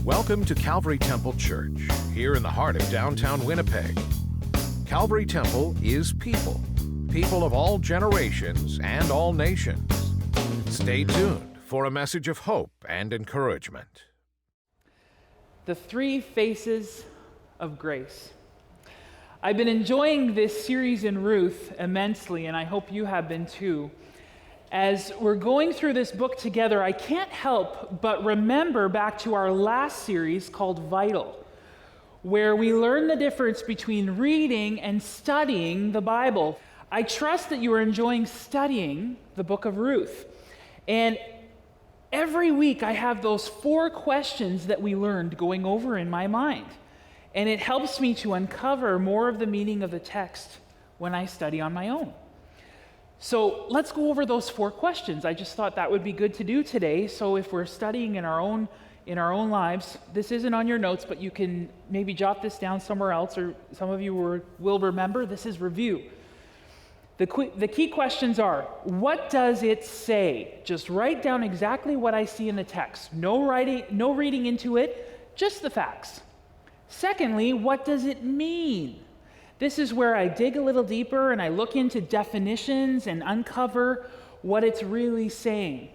Welcome to Calvary Temple Church, here in the heart of downtown Winnipeg. Calvary Temple is people of all generations and all nations. Stay tuned for a message of hope and encouragement. The three faces of grace. I've been enjoying this series in Ruth immensely, and I hope you have been too. As we're going through this book together, I can't help but remember back to our last series called Vital, where we learn the difference between reading and studying the Bible. I trust that you are enjoying studying the book of Ruth. And every week I have those 4 questions that we learned going over in my mind. And it helps me to uncover more of the meaning of the text when I study on my own. So let's go over those 4 questions. I just thought that would be good to do today. So if we're studying in our own lives, this isn't on your notes, but you can maybe jot this down somewhere else, or some of you will remember. This is review. The key questions are, what does it say? Just write down exactly what I see in the text. No reading into it, just the facts. Secondly, what does it mean? This is where I dig a little deeper and I look into definitions and uncover what it's really saying.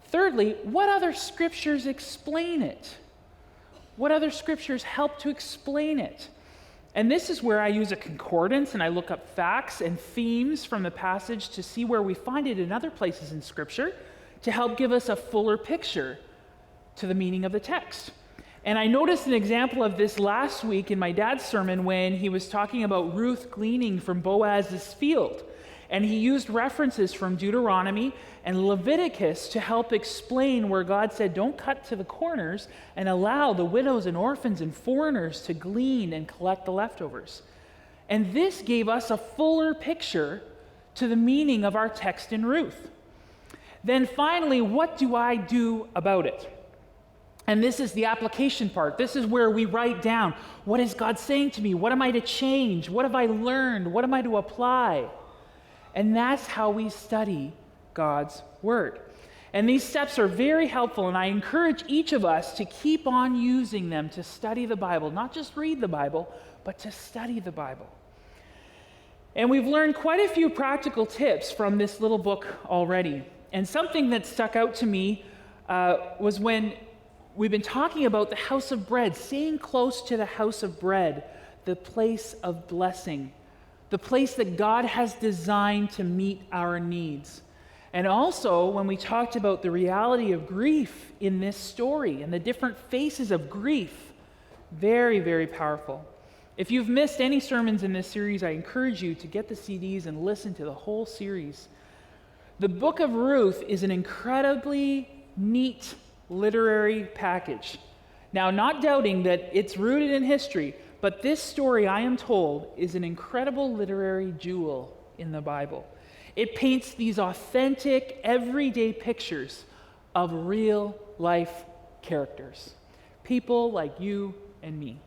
Thirdly, what other scriptures explain it? What other scriptures help to explain it? And this is where I use a concordance and I look up facts and themes from the passage to see where we find it in other places in Scripture to help give us a fuller picture to the meaning of the text. And I noticed an example of this last week in my dad's sermon when he was talking about Ruth gleaning from Boaz's field. And he used references from Deuteronomy and Leviticus to help explain where God said, don't cut to the corners and allow the widows and orphans and foreigners to glean and collect the leftovers. And this gave us a fuller picture to the meaning of our text in Ruth. Then finally, what do I do about it? And this is the application part. This is where we write down, what is God saying to me? What am I to change? What have I learned? What am I to apply? And that's how we study God's Word. And these steps are very helpful, and I encourage each of us to keep on using them to study the Bible, not just read the Bible, but to study the Bible. And we've learned quite a few practical tips from this little book already. And something that stuck out to me was when we've been talking about the house of bread, staying close to the house of bread, the place of blessing, the place that God has designed to meet our needs. And also when we talked about the reality of grief in this story and the different faces of grief, very, very powerful. If you've missed any sermons in this series, I encourage you to get the CDs and listen to the whole series. The book of Ruth is an incredibly neat literary package. Now, not doubting that it's rooted in history, but this story, I am told, is an incredible literary jewel in the Bible. It paints these authentic, everyday pictures of real life characters, people like you and me.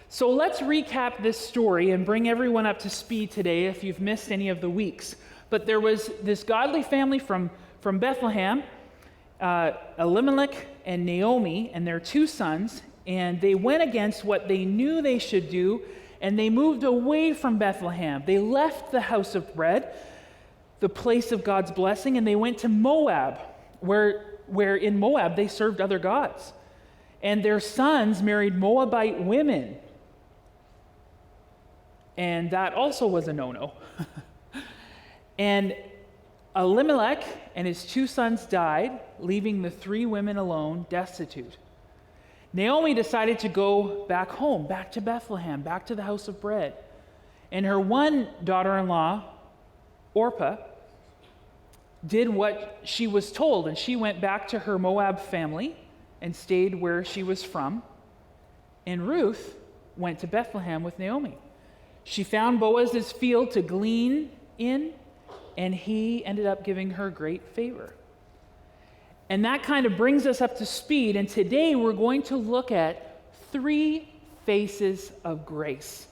So let's recap this story and bring everyone up to speed today if you've missed any of the weeks. But there was this godly family from Bethlehem, Elimelech and Naomi and their 2 sons, and they went against what they knew they should do, and they moved away from Bethlehem. They left the house of bread, the place of God's blessing, and they went to Moab, where in Moab they served other gods. And their sons married Moabite women, and that also was a no-no. And Elimelech and his 2 sons died, leaving the 3 women alone, destitute. Naomi decided to go back home, back to Bethlehem, back to the house of bread. And her one daughter-in-law, Orpah, did what she was told, and she went back to her Moab family and stayed where she was from. And Ruth went to Bethlehem with Naomi. She found Boaz's field to glean in, and he ended up giving her great favor. And that kind of brings us up to speed, and today we're going to look at 3 faces of grace.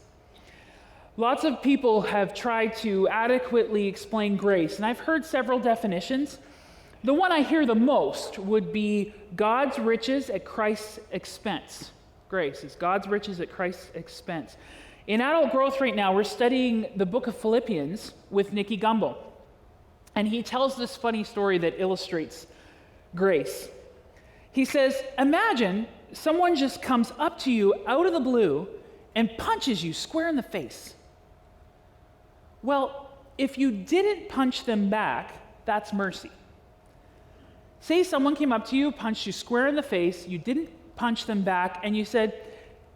Lots of people have tried to adequately explain grace, and I've heard several definitions, The one I hear the most would be God's riches at Christ's expense. Grace is God's riches at Christ's expense. In Adult Growth right now, we're studying the book of Philippians with Nicky Gumbel. And he tells this funny story that illustrates grace. He says, imagine someone just comes up to you out of the blue and punches you square in the face. Well, if you didn't punch them back, that's mercy. Say someone came up to you, punched you square in the face, you didn't punch them back, and you said,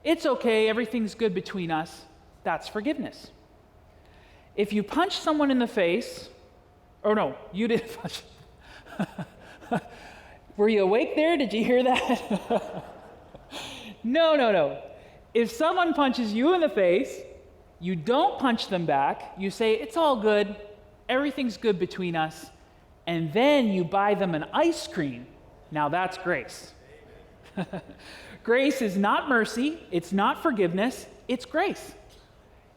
it's okay, everything's good between us. That's forgiveness. If you punch someone in the face, or no, you didn't punch. Were you awake there? Did you hear that? No. If someone punches you in the face, you don't punch them back, you say, it's all good, everything's good between us, and then you buy them an ice cream. Now that's grace. Grace is not mercy, it's not forgiveness, it's grace.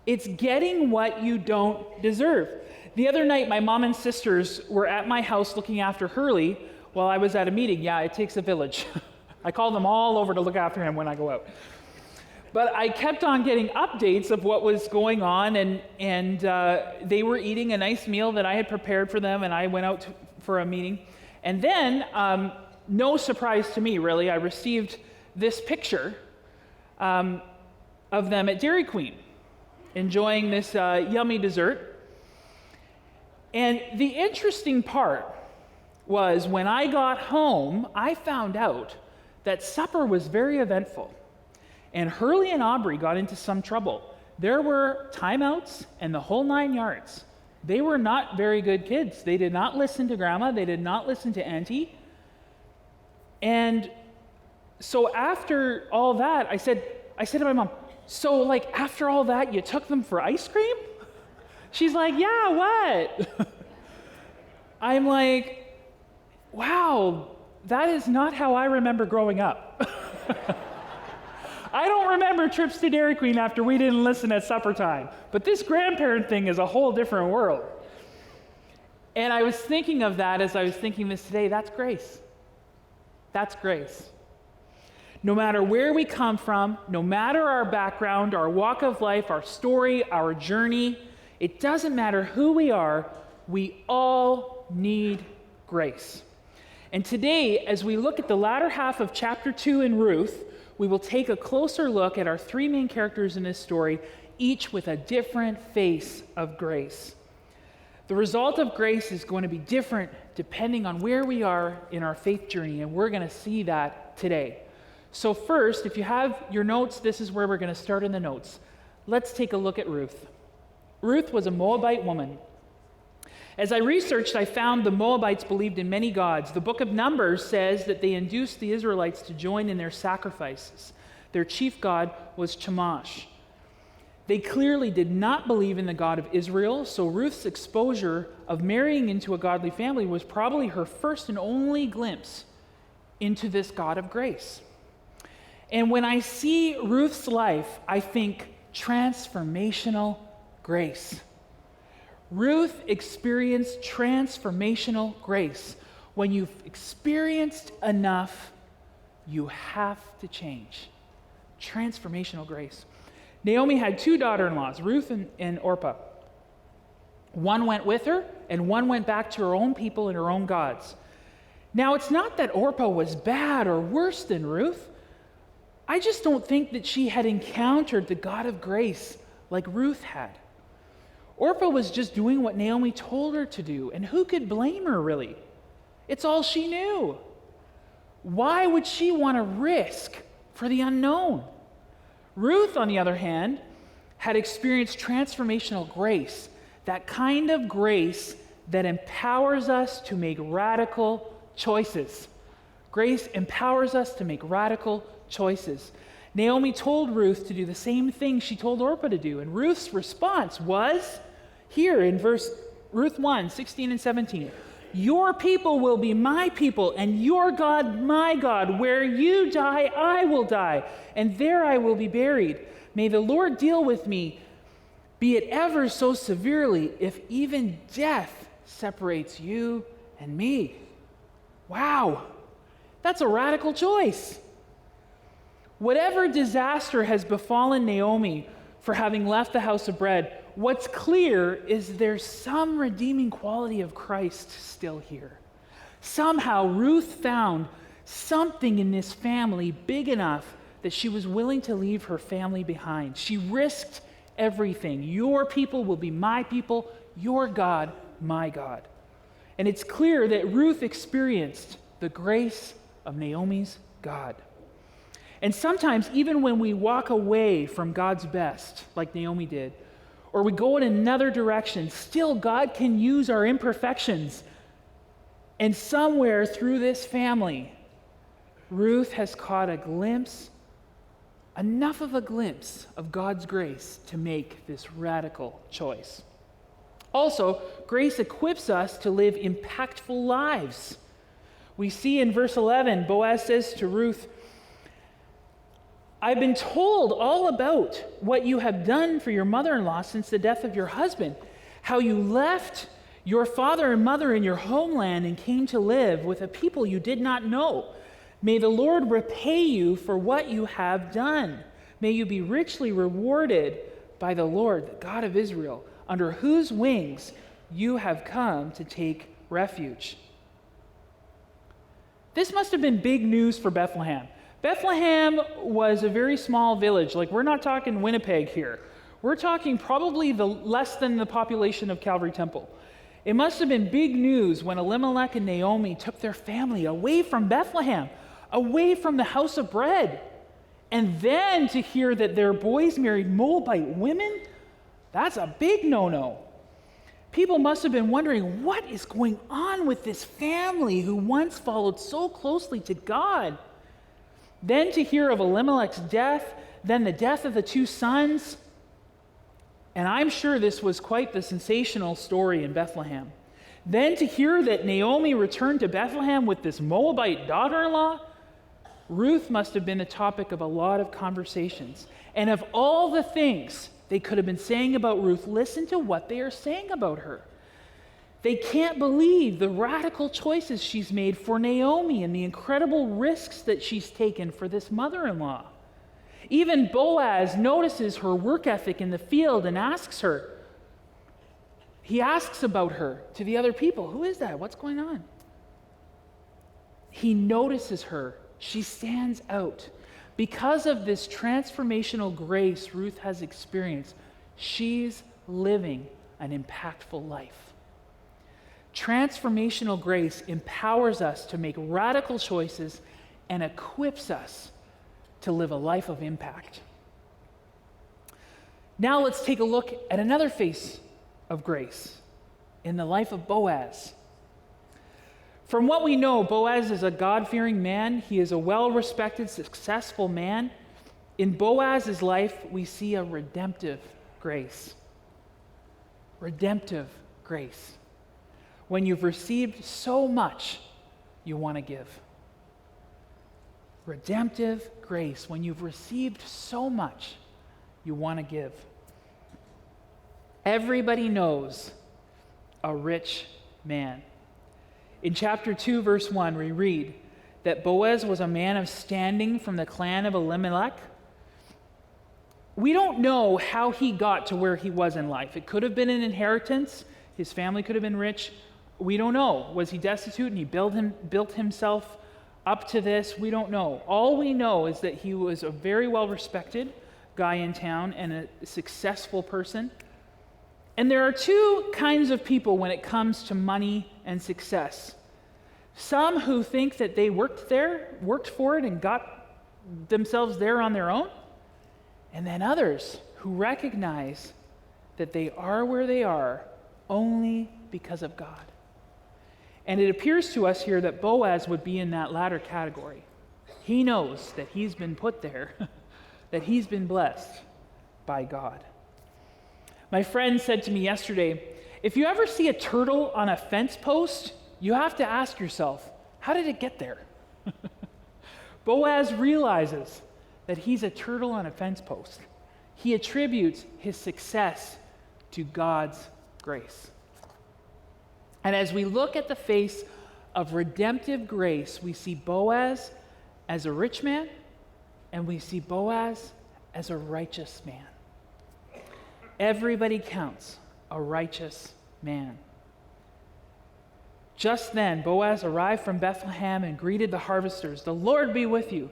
It's getting what you don't deserve. The other night, my mom and sisters were at my house looking after Hurley while I was at a meeting. Yeah, it takes a village. I call them all over to look after him when I go out. But I kept on getting updates of what was going on, and they were eating a nice meal that I had prepared for them, and I went out for a meeting. And then, no surprise to me, really, I received this picture of them at Dairy Queen, enjoying this yummy dessert. And the interesting part was when I got home, I found out that supper was very eventful. And Hurley and Aubrey got into some trouble. There were timeouts and the whole 9 yards. They were not very good kids. They did not listen to Grandma. They did not listen to Auntie. And so after all that, I said to my mom, so like after all that, you took them for ice cream? She's like, yeah, what? I'm like, wow, that is not how I remember growing up. I don't remember trips to Dairy Queen after we didn't listen at supper time. But this grandparent thing is a whole different world. And I was thinking of that as I was thinking this today. That's grace. That's grace. No matter where we come from, no matter our background, our walk of life, our story, our journey, it doesn't matter who we all need grace. And today, as we look at the latter half of chapter 2 in Ruth, we will take a closer look at our 3 main characters in this story, each with a different face of grace. The result of grace is going to be different depending on where we are in our faith journey, and we're going to see that today. So first, if you have your notes, this is where we're going to start in the notes. Let's take a look at Ruth. Ruth was a Moabite woman. As I researched, I found the Moabites believed in many gods. The book of Numbers says that they induced the Israelites to join in their sacrifices. Their chief god was Chemosh. They clearly did not believe in the God of Israel, so Ruth's exposure of marrying into a godly family was probably her first and only glimpse into this God of grace. And when I see Ruth's life, I think transformational grace. Ruth experienced transformational grace. When you've experienced enough, you have to change. Transformational grace. Naomi had 2 daughter-in-laws, Ruth and Orpah. One went with her, and one went back to her own people and her own gods. Now, it's not that Orpah was bad or worse than Ruth. I just don't think that she had encountered the God of grace like Ruth had. Orpah was just doing what Naomi told her to do, and who could blame her, really? It's all she knew. Why would she want to risk for the unknown? Ruth, on the other hand, had experienced transformational grace, that kind of grace that empowers us to make radical choices. Grace empowers us to make radical choices. Naomi told Ruth to do the same thing she told Orpah to do, and Ruth's response was here in Ruth 1, 16 and 17. Your people will be my people, and your God my God. Where you die, I will die, and there I will be buried. May the Lord deal with me, be it ever so severely, if even death separates you and me. Wow, that's a radical choice. Whatever disaster has befallen Naomi for having left the house of bread, what's clear is there's some redeeming quality of Christ still here. Somehow Ruth found something in this family big enough that she was willing to leave her family behind. She risked everything. Your people will be my people, your God, my God. And it's clear that Ruth experienced the grace of Naomi's God. And sometimes, even when we walk away from God's best, like Naomi did, or we go in another direction, still God can use our imperfections. And somewhere through this family, Ruth has caught a glimpse, enough of a glimpse of God's grace to make this radical choice. Also, grace equips us to live impactful lives. We see in verse 11, Boaz says to Ruth, I've been told all about what you have done for your mother-in-law since the death of your husband, how you left your father and mother in your homeland and came to live with a people you did not know. May the Lord repay you for what you have done. May you be richly rewarded by the Lord, the God of Israel, under whose wings you have come to take refuge. This must have been big news for Bethlehem. Bethlehem was a very small village. Like, we're not talking Winnipeg here. We're talking probably less than the population of Calvary Temple. It must have been big news when Elimelech and Naomi took their family away from Bethlehem, away from the house of bread. And then to hear that their boys married Moabite women, that's a big no-no. People must have been wondering, what is going on with this family who once followed so closely to God? Then to hear of Elimelech's death, then the death of the two sons. And I'm sure this was quite the sensational story in Bethlehem. Then to hear that Naomi returned to Bethlehem with this Moabite daughter-in-law, Ruth must have been the topic of a lot of conversations. And of all the things they could have been saying about Ruth, listen to what they are saying about her. They can't believe the radical choices she's made for Naomi and the incredible risks that she's taken for this mother-in-law. Even Boaz notices her work ethic in the field and asks her. He asks about her to the other people. Who is that? What's going on? He notices her. She stands out. Because of this transformational grace Ruth has experienced, she's living an impactful life. Transformational grace empowers us to make radical choices and equips us to live a life of impact. Now let's take a look at another face of grace in the life of Boaz. From what we know, Boaz is a God-fearing man. He is a well-respected, successful man. In Boaz's life, we see a redemptive grace. Redemptive grace. When you've received so much, you want to give. Redemptive grace. When you've received so much, you want to give. Everybody knows a rich man. In chapter 2, verse 1, we read that Boaz was a man of standing from the clan of Elimelech. We don't know how he got to where he was in life. It could have been an inheritance. His family could have been rich. We don't know. Was he destitute and he built himself up to this? We don't know. All we know is that he was a very well-respected guy in town and a successful person. And there are two kinds of people when it comes to money and success. Some who think that they worked for it and got themselves there on their own. And then others who recognize that they are where they are only because of God. And it appears to us here that Boaz would be in that latter category. He knows that he's been put there, that he's been blessed by God. My friend said to me yesterday, if you ever see a turtle on a fence post, you have to ask yourself, how did it get there? Boaz realizes that he's a turtle on a fence post. He attributes his success to God's grace. And as we look at the face of redemptive grace, we see Boaz as a rich man, and we see Boaz as a righteous man. Everybody counts a righteous man. Just then, Boaz arrived from Bethlehem and greeted the harvesters. "The Lord be with you."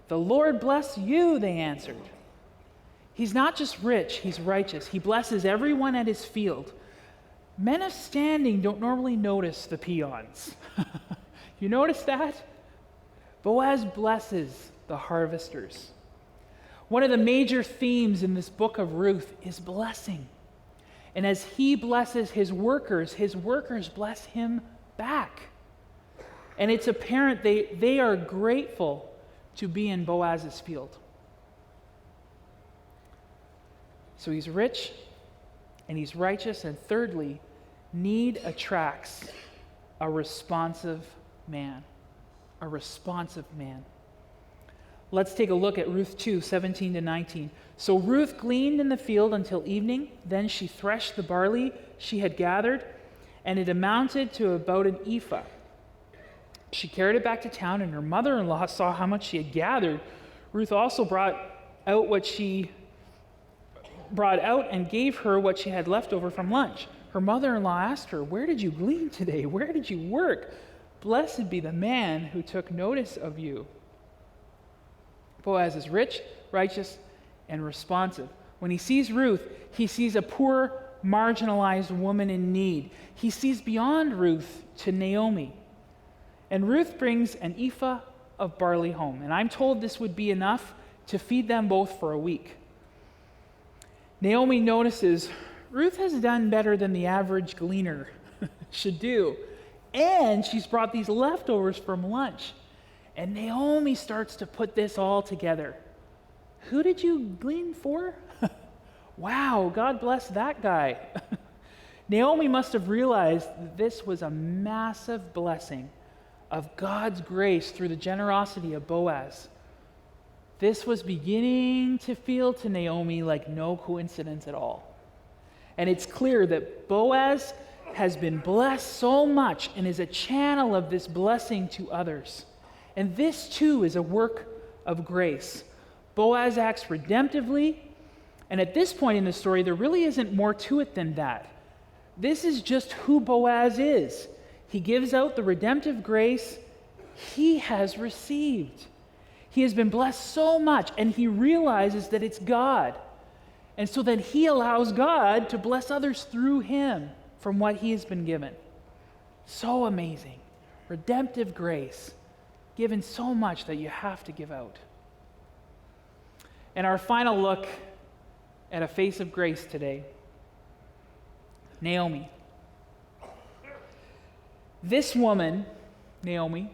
"The Lord bless you," they answered. He's not just rich, he's righteous. He blesses everyone at his field. Men of standing don't normally notice the peons. You notice that? Boaz blesses the harvesters. One of the major themes in this book of Ruth is blessing. And as he blesses his workers bless him back. And it's apparent they are grateful to be in Boaz's field. So he's rich and he's righteous. And thirdly, need attracts a responsive man. A responsive man. Let's take a look at Ruth 2, 17 to 19. "So Ruth gleaned in the field until evening. Then she threshed the barley she had gathered, and it amounted to about an ephah. She carried it back to town, and her mother-in-law saw how much she had gathered. Ruth also brought out and gave her what she had left over from lunch. Her mother-in-law asked her, 'Where did you glean today? Where did you work? Blessed be the man who took notice of you.'" Boaz is rich, righteous, and responsive. When he sees Ruth, he sees a poor, marginalized woman in need. He sees beyond Ruth to Naomi. And Ruth brings an ephah of barley home. And I'm told this would be enough to feed them both for a week. Naomi notices Ruth has done better than the average gleaner should do. And she's brought these leftovers from lunch. And Naomi starts to put this all together. "Who did you glean for?" Wow, God bless that guy. Naomi must have realized that this was a massive blessing of God's grace through the generosity of Boaz. This was beginning to feel to Naomi like no coincidence at all. And it's clear that Boaz has been blessed so much and is a channel of this blessing to others. And this too is a work of grace. Boaz acts redemptively, and at this point in the story, there really isn't more to it than that. This is just who Boaz is. He gives out the redemptive grace he has received. He has been blessed so much, and he realizes that it's God. And so then he allows God to bless others through him from what he has been given. So amazing. Redemptive grace. Given so much that you have to give out. And our final look at a face of grace today, Naomi. This woman, Naomi,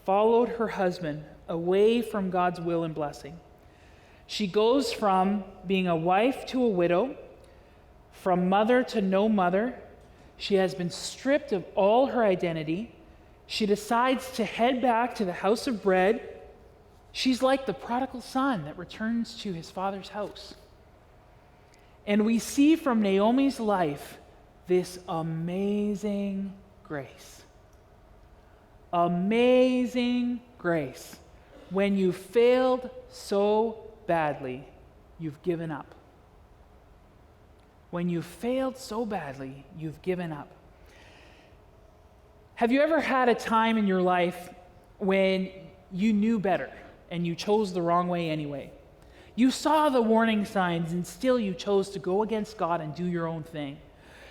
followed her husband away from God's will and blessing. She goes from being a wife to a widow, from mother to no mother. She has been stripped of all her identity. She decides to head back to the house of bread. She's like the prodigal son that returns to his father's house. And we see from Naomi's life this amazing grace. Amazing grace. When you failed so badly, you've given up. When you failed so badly, you've given up. Have you ever had a time in your life when you knew better and you chose the wrong way anyway? You saw the warning signs and still you chose to go against God and do your own thing.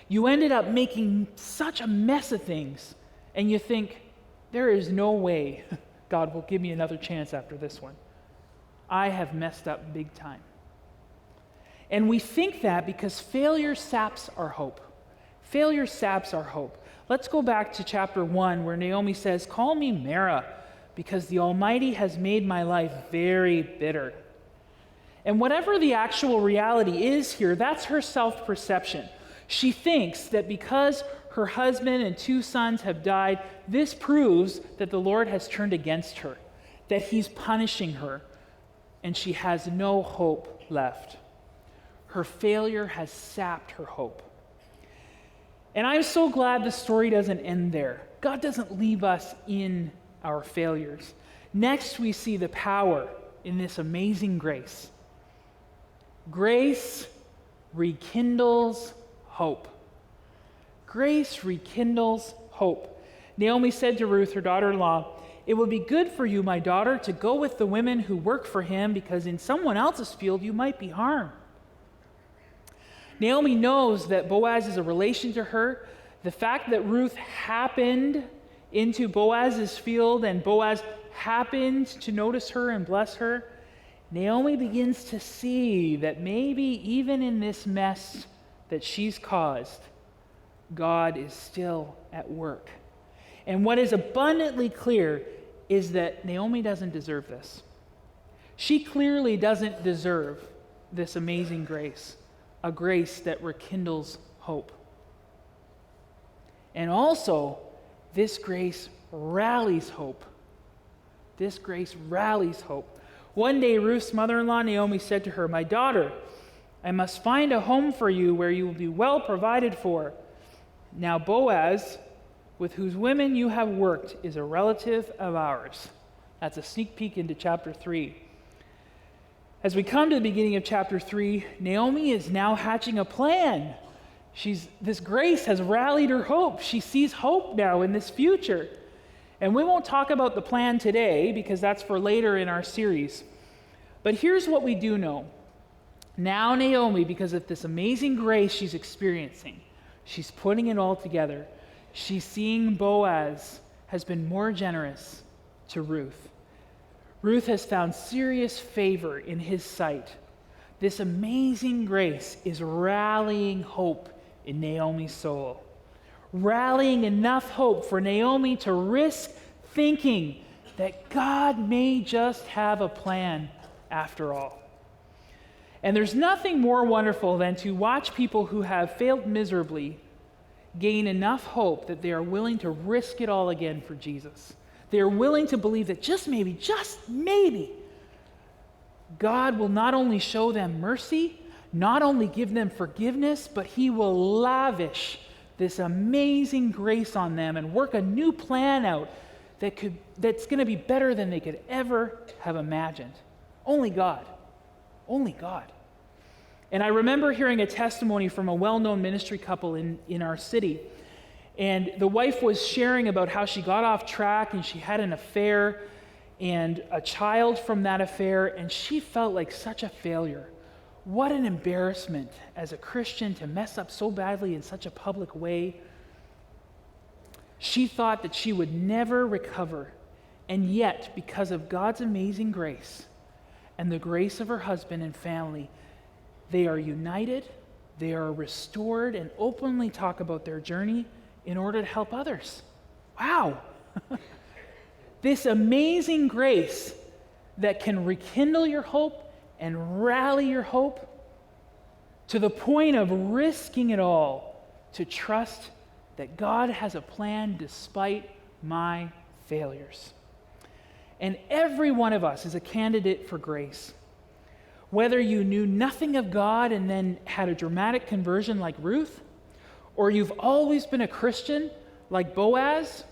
You ended up making such a mess of things and you think, there is no way God will give me another chance after this one. I have messed up big time. And we think that because failure saps our hope. Failure saps our hope. Let's go back to chapter 1 where Naomi says, "Call me Mara, because the Almighty has made my life very bitter." And whatever the actual reality is here, that's her self-perception. She thinks that because her husband and 2 sons have died, this proves that the Lord has turned against her, that he's punishing her, and she has no hope left. Her failure has sapped her hope. And I'm so glad the story doesn't end there. God doesn't leave us in our failures. Next, we see the power in this amazing grace. Grace rekindles hope. Grace rekindles hope. Naomi said to Ruth, her daughter-in-law, "It would be good for you, my daughter, to go with the women who work for him, because in someone else's field you might be harmed." Naomi knows that Boaz is a relation to her. The fact that Ruth happened into Boaz's field and Boaz happened to notice her and bless her, Naomi begins to see that maybe even in this mess that she's caused, God is still at work. And what is abundantly clear is that Naomi doesn't deserve this. She clearly doesn't deserve this amazing grace, a grace that rekindles hope. And also, this grace rallies hope. This grace rallies hope. One day, Ruth's mother-in-law, Naomi, said to her, "My daughter, I must find a home for you where you will be well provided for. Now Boaz, with whose women you have worked, is a relative of ours." That's a sneak peek into chapter 3. As we come to the beginning of chapter 3, Naomi is now hatching a plan. This grace has rallied her hope. She sees hope now in this future. And we won't talk about the plan today because that's for later in our series. But here's what we do know. Now Naomi, because of this amazing grace she's experiencing, she's putting it all together. She's seeing Boaz has been more generous to Ruth. Ruth has found serious favor in his sight. This amazing grace is rallying hope in Naomi's soul. Rallying enough hope for Naomi to risk thinking that God may just have a plan after all. And there's nothing more wonderful than to watch people who have failed miserably gain enough hope that they are willing to risk it all again for Jesus. They are willing to believe that just maybe, God will not only show them mercy, not only give them forgiveness, but he will lavish this amazing grace on them and work a new plan out that's going to be better than they could ever have imagined. Only God. Only God. And I remember hearing a testimony from a well-known ministry couple in our city. And the wife was sharing about how she got off track and she had an affair and a child from that affair, and she felt like such a failure. What an embarrassment as a Christian to mess up so badly in such a public way. She thought that she would never recover. And yet, because of God's amazing grace and the grace of her husband and family, they are united, they are restored, and openly talk about their journey in order to help others. Wow! This amazing grace that can rekindle your hope and rally your hope to the point of risking it all to trust that God has a plan despite my failures. And every one of us is a candidate for grace. Whether you knew nothing of God and then had a dramatic conversion like Ruth, or you've always been a Christian like Boaz,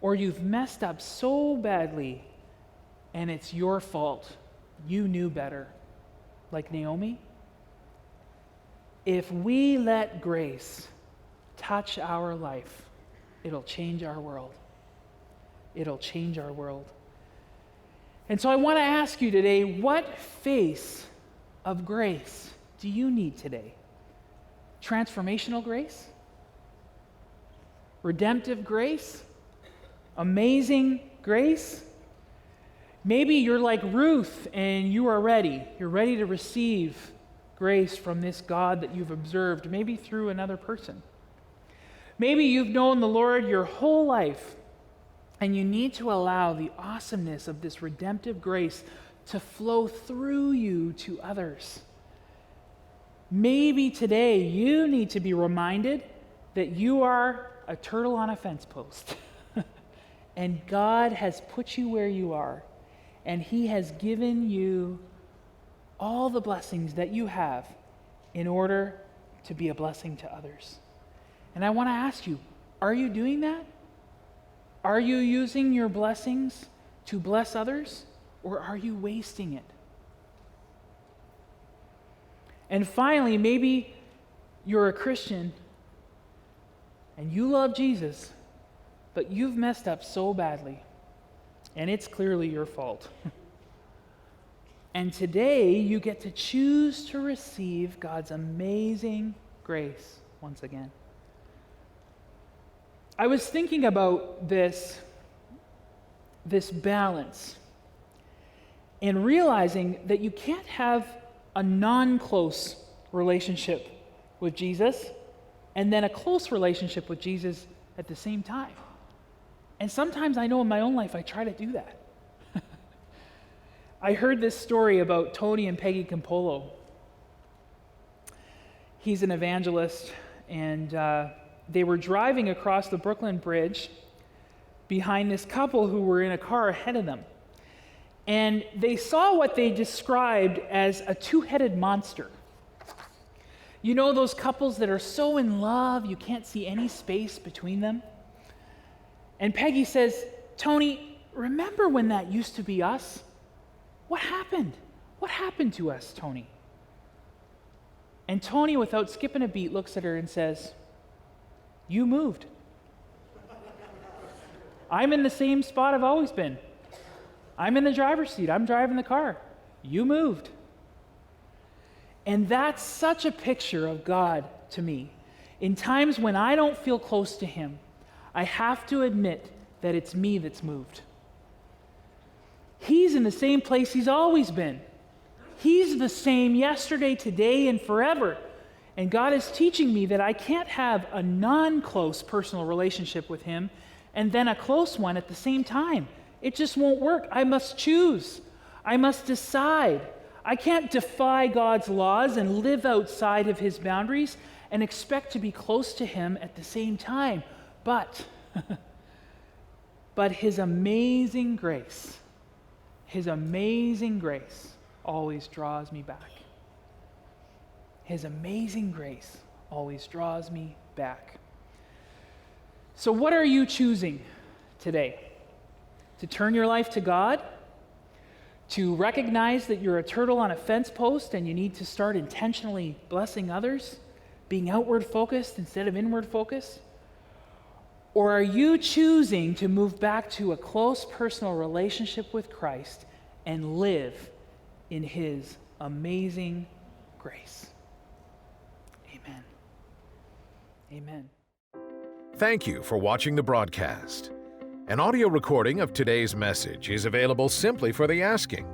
or you've messed up so badly and it's your fault, you knew better, like Naomi. If we let grace touch our life, it'll change our world. It'll change our world. And so I want to ask you today, what face of grace do you need today? Transformational grace? Redemptive grace? Amazing grace? Maybe you're like Ruth and you are ready. You're ready to receive grace from this God that you've observed, maybe through another person. Maybe you've known the Lord your whole life and you need to allow the awesomeness of this redemptive grace to flow through you to others. Maybe today you need to be reminded that you are a turtle on a fence post and God has put you where you are. And he has given you all the blessings that you have in order to be a blessing to others. And I want to ask you, are you doing that? Are you using your blessings to bless others, or are you wasting it? And finally, maybe you're a Christian and you love Jesus, but you've messed up so badly, and it's clearly your fault. And today, you get to choose to receive God's amazing grace once again. I was thinking about this balance and realizing that you can't have a non-close relationship with Jesus and then a close relationship with Jesus at the same time. And sometimes I know in my own life I try to do that. I heard this story about Tony and Peggy Campolo. He's an evangelist, and they were driving across the Brooklyn Bridge behind this couple who were in a car ahead of them. And they saw what they described as a two-headed monster. You know those couples that are so in love, you can't see any space between them? And Peggy says, Tony, remember when that used to be us? What happened? What happened to us, Tony? And Tony, without skipping a beat, looks at her and says, you moved. I'm in the same spot I've always been. I'm in the driver's seat. I'm driving the car. You moved. And that's such a picture of God to me. In times when I don't feel close to Him, I have to admit that it's me that's moved. He's in the same place He's always been. He's the same yesterday, today, and forever. And God is teaching me that I can't have a non-close personal relationship with Him and then a close one at the same time. It just won't work. I must choose. I must decide. I can't defy God's laws and live outside of His boundaries and expect to be close to Him at the same time. But His amazing grace always draws me back. His amazing grace always draws me back. So what are you choosing today? To turn your life to God? To recognize that you're a turtle on a fence post and you need to start intentionally blessing others, being outward focused instead of inward focused? Or are you choosing to move back to a close personal relationship with Christ and live in His amazing grace? Amen. Amen. Thank you for watching the broadcast. An audio recording of today's message is available simply for the asking.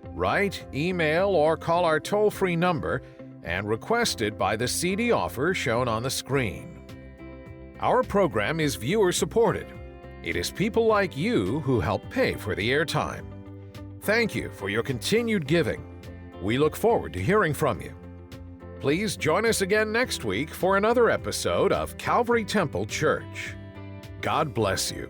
Write, email, or call our toll-free number and request it by the CD offer shown on the screen. Our program is viewer-supported. It is people like you who help pay for the airtime. Thank you for your continued giving. We look forward to hearing from you. Please join us again next week for another episode of Calvary Temple Church. God bless you.